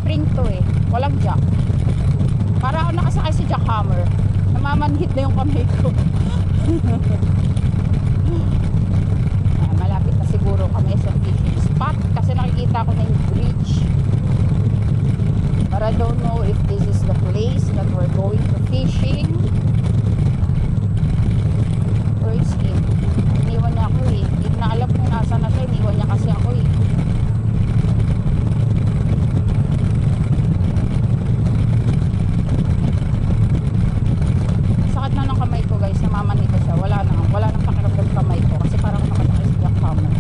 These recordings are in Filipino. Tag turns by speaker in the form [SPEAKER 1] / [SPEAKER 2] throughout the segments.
[SPEAKER 1] spring to eh. Walang jack. Para ako nakasakay sa jackhammer. Namamanhid na yung kamay ko. Malapit na siguro kami sa fishing spot kasi nakikita ko na yung bridge. But I don't know if this is the place that we're going to fishing. Where is he? Iniwan niya ako eh. Hindi na alam kung nasa na siya. Iniwan niya kasi ako eh. Sakit na ng kamay ko guys. Namamanhid na siya. Wala nang pakiramdam kamay ko kasi parang nakasakay sa jackhammer.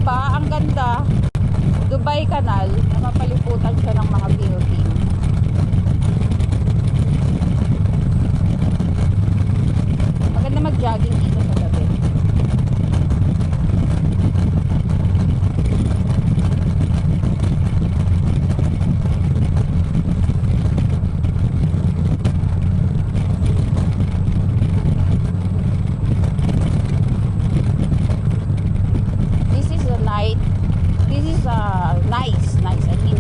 [SPEAKER 1] Ang ganda, Dubai Canal, napapaliputan siya ng mga building. Maganda mag-jogging dito sa gabi.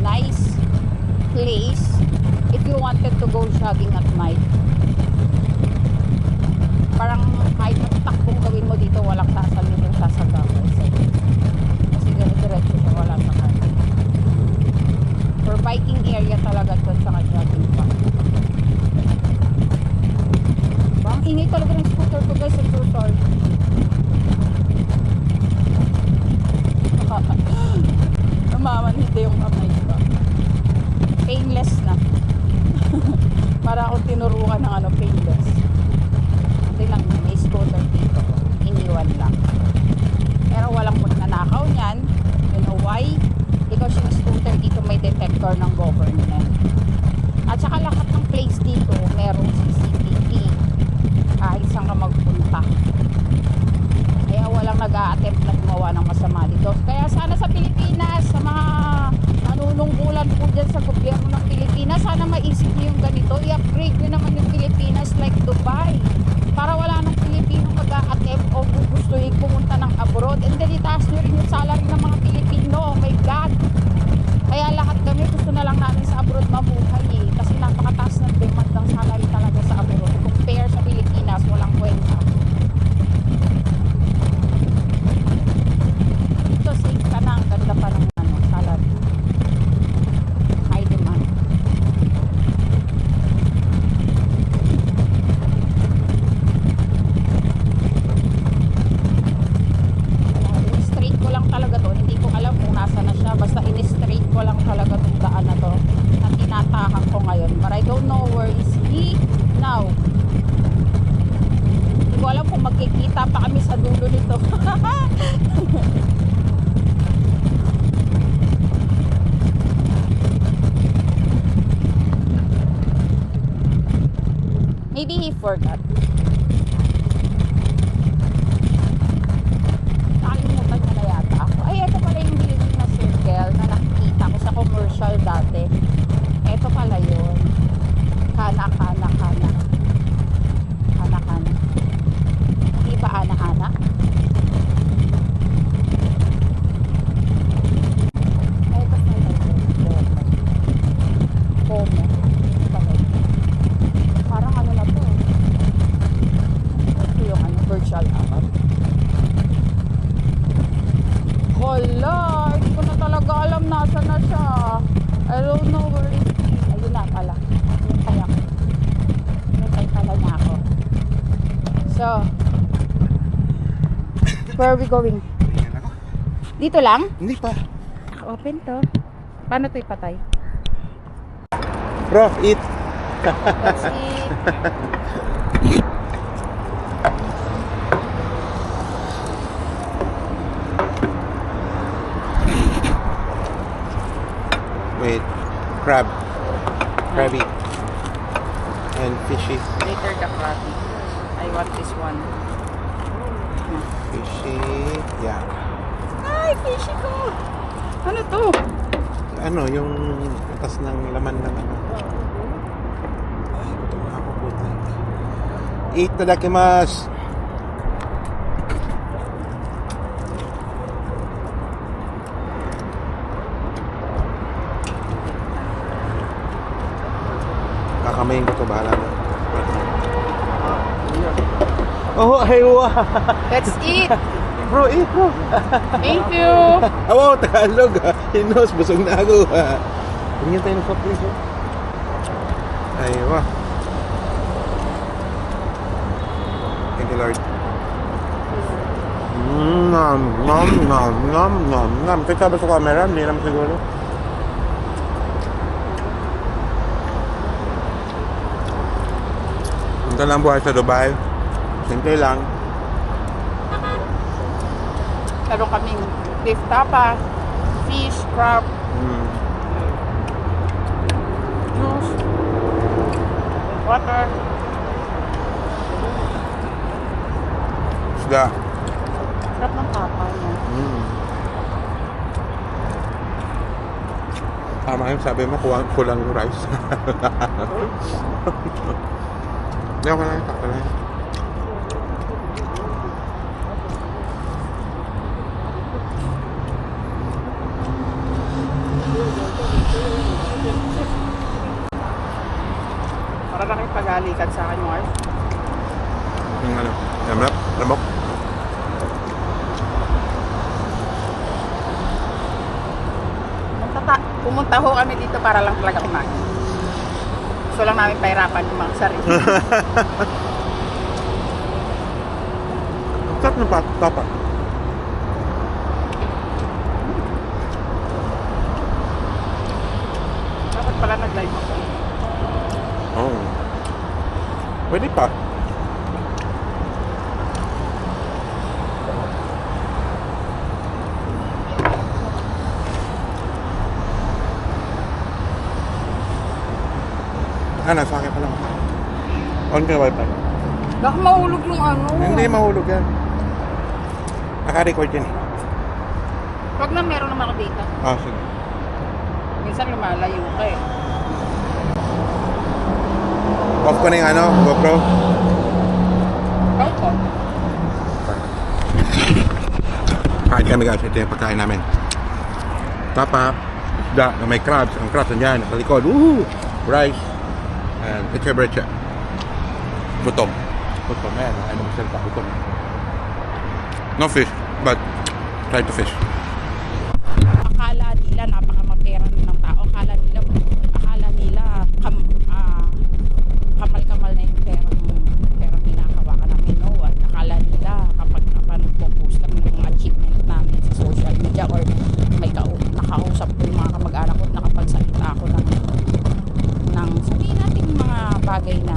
[SPEAKER 1] Nice place if you wanted to go jogging at night. Parang kahit takbong gawin mo dito, walang sasalin yung sasagawa. Kasi diretso siya, wala sa kanya. For biking area talaga ito, saka jogging pa. Ang ingay talaga ng scooter ko guys, I'm so sorry. Namamanhid yung kamay ko. Painless na. Para ako tinurukan ng painless. Hindi lang, may scooter dito. Iniwan lang. Pero walang magnanakaw niyan. You know why? Because yung scooter dito may detector ng government. At saka lahat ng place dito merong CCTV. Kahit saan ka magpunta. Kaya walang nag-a-attempt na gumawa ng masama dito. Kaya sana sa Pilipinas, sa mga nanunungkulan po dyan sa gobyerno ng Pilipinas, sana maisip niyo yung ganito. I-upgrade nyo naman yung Pilipinas like Dubai. Para wala ng Pilipino mag-a-attempt o gugustuhin pumunta ng abroad. And then itaas nyo rin yung salary ng mga Pilipino. Oh my God! Kaya lahat kami gusto na lang namin sa abroad mabuhay eh. Kasi napakataas ng demand ng salary talaga sa abroad. Compare sa Pilipinas, walang kwenta. Ito safe ka na, ang ganda pa ng salary. High demand. In-straight ko lang talaga to. Hindi ko alam kung nasa na siya. Basta in-straight ko lang talaga itong daan na to na tinatahan ko ngayon. But I don't know where is he now. Hindi ko alam kung magkikita pa kami sa dulo nito. Maybe he forgot. Nakalimutan niya na yata ako. Ay, ito pala yung building na circle na nakikita ko sa commercial dati. Ito pala yun. Kana. Hindi ba ana-ana? Ito pala yun. Como. Parang ano na to. na siya. I don't know where it is. Ayun na pala. Hintay ako. Hintay pala niya ako. So, where are we going?
[SPEAKER 2] Tingnan ako.
[SPEAKER 1] Dito lang?
[SPEAKER 2] Hindi pa.
[SPEAKER 1] Open to. Paano to ipatay?
[SPEAKER 2] Bro, eat.
[SPEAKER 1] Let's eat.
[SPEAKER 2] Wait. Crab. Crabby. And fishy.
[SPEAKER 1] Later the crabby. I want this one.
[SPEAKER 2] Fishy. Yeah.
[SPEAKER 1] Ay, fishy ko! Ano to?
[SPEAKER 2] Ano, yung atas ng laman ng ano. Ay, gutom na ako po. Itadakimasu. Kakamayin ko to, bahala na. Oh, aywa.
[SPEAKER 1] Let's eat!
[SPEAKER 2] Bro, eat bro.
[SPEAKER 1] Thank you!
[SPEAKER 2] Awo, Tagalog ha. Hinos, busog na ako ha. Tingnan tayo ng soft drinks ha. Aywa. Thank you Lord. Nom, nom, nom, nom, nom, nom. Kaya sabi sa camera, hindi naman siguro. Punta lang buhay sa Dubai. Simple lang.
[SPEAKER 1] Meron kaming beef tapa, fish, crab, juice, water.
[SPEAKER 2] Isda.
[SPEAKER 1] Sarap ng tapa niya.
[SPEAKER 2] Tama yun, sabi mo, kulang yung rice. Hindi ako na yun, takto na yun.
[SPEAKER 1] Para na kayo pag-alikan sa akin, Mark.
[SPEAKER 2] Yung ano, lamok.
[SPEAKER 1] Pumunta ho kami dito para lang talaga kumain. Gusto lang namin pahirapan yung mga sarili.
[SPEAKER 2] Ang sarap ng tapa.
[SPEAKER 1] Dapat pala nag-live ako.
[SPEAKER 2] Oh. Pwede pa. Nasa akin pa lang. On ka wifi.
[SPEAKER 1] Baka mahulog yung ano.
[SPEAKER 2] Hindi mahulog yan. Naka-record yan eh.
[SPEAKER 1] Wag na, meron naman ako data.
[SPEAKER 2] Ah, sige.
[SPEAKER 1] Minsan lumalayo ka eh.
[SPEAKER 2] Off ko na yung ano, GoPro.
[SPEAKER 1] Opo.
[SPEAKER 2] Kain kami guys, ito yung pagkain namin. Tapa, isda na may crabs. Ang crabs nandiyan, sa likod. Woohoo! Rice. And brecha. Gutom. Ayan, ano magsalita, gutom. No fish, but try to fish.
[SPEAKER 1] Akala nila napakamapera ng tao. Akala nila kamal-kamal na yung perang hinakawakan namin. No? At akala nila kapag nagpo-post kami ng mga achievement namin sa social media or may nakausap ko yung mga kamag-anak ko at nakapagsalita ako ng sabihin natin mga bagay na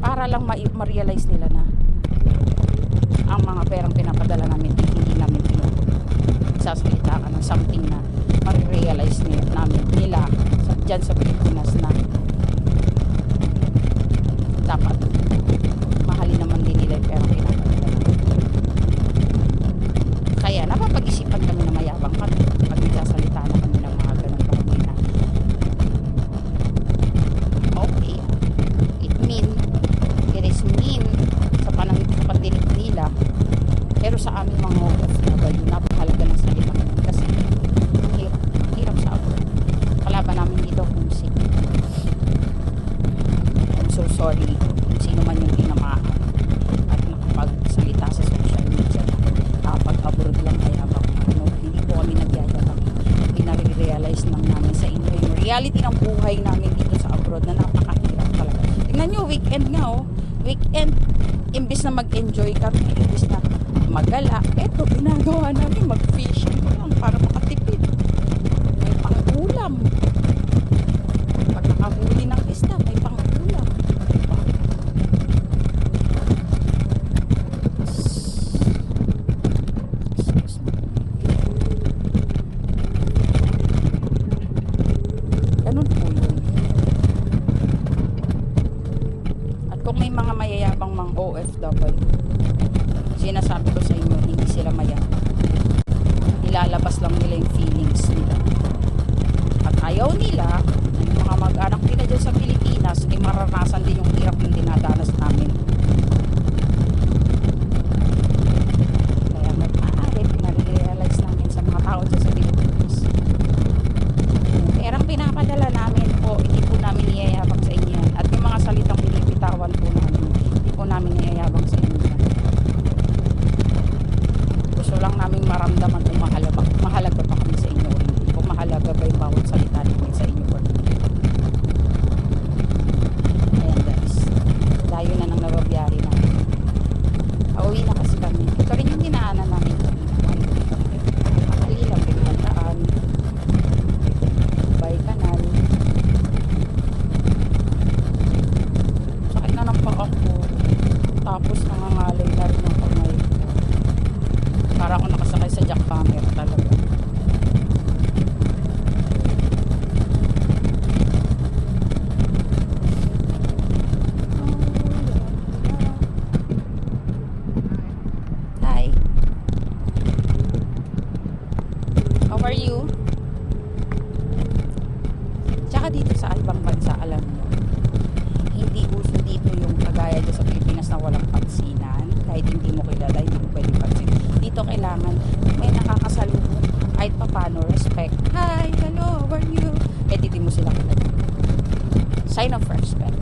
[SPEAKER 1] para lang ma-realize nila na ang mga perang pinapadala namin hindi namin pinupuno. Sasalita ka ng something na ma-realize nila dyan sa Pilipinas na dapat mahalin naman din nila yung perang pinapadala namin. Kaya napapag-isipan kami na mayabang kami pag nagsasalita na kami ng mga ganun bagay na okay, it is mean sa pandinig nila, pero sa aming mga OFW napakahalaga ng salita kasi ang hirap sa ako. Kalaban namin dito homesick. I'm so sorry kung sino man yung tinamaan at nakapagsalita sa social media na kapag abroad lang kaya bang reality ng buhay namin dito sa abroad na napakahirap talaga. Tingnan nyo, weekend nga oh. Weekend, imbis na mag-enjoy kami, imbis na magala, eto, ginagawa namin, mag-fishing lang para makatipid. May pang-ulam. Pag nakahuli ng isda, may pang-ulam. Diba? Excuse me. Ganun po yun. At kung may mga mayayabang mga OFW, sinasabi ko sa inyo, hindi sila mayabang. Ilalabas lang nila yung feelings nila. At ayaw nila, yung mga mag-anak nila dyan sa Pilipinas, ay maranasan din yung hirap yung dinadanas namin. Kaya maaari, pinare-realize namin sa mga tao dyan sa Pilipinas. Yung perang pinapadala namin po, hindi po namin iyayabang sa inyo yan. At yung mga salitang pinipitawan po namin, hindi po namin iyayabang sa inyo yan. Gusto lang namin maramdaman kung mahalaga pa kami sa inyo o hindi. Kung mahalaga ba yung bawat salita namin sa inyo o hindi. Ayan guys, layo na ng nababiyari namin. Pauwi na kasi kami. Ito rin yung dinaanan namin kami. Makali lang, pinagdaan. Bay Canal. Sakit na ng paa ko. Tapos nangangalay na rin ang kamay. Para ako nakasakay sa jackhammer talaga. Hi. How are you? Tsaka dito sa ibang bansa, alam mo, hindi uso dito yung kagaya dyan sa Pilipinas na walang pansinan. Kahit hindi mo kilala, hindi mo pwede pansin. Dito kailangan may nakakasalubong kahit papano, respect. Hi, hello, how are you? Eh, hindi mo sila kilala. Sign of respect.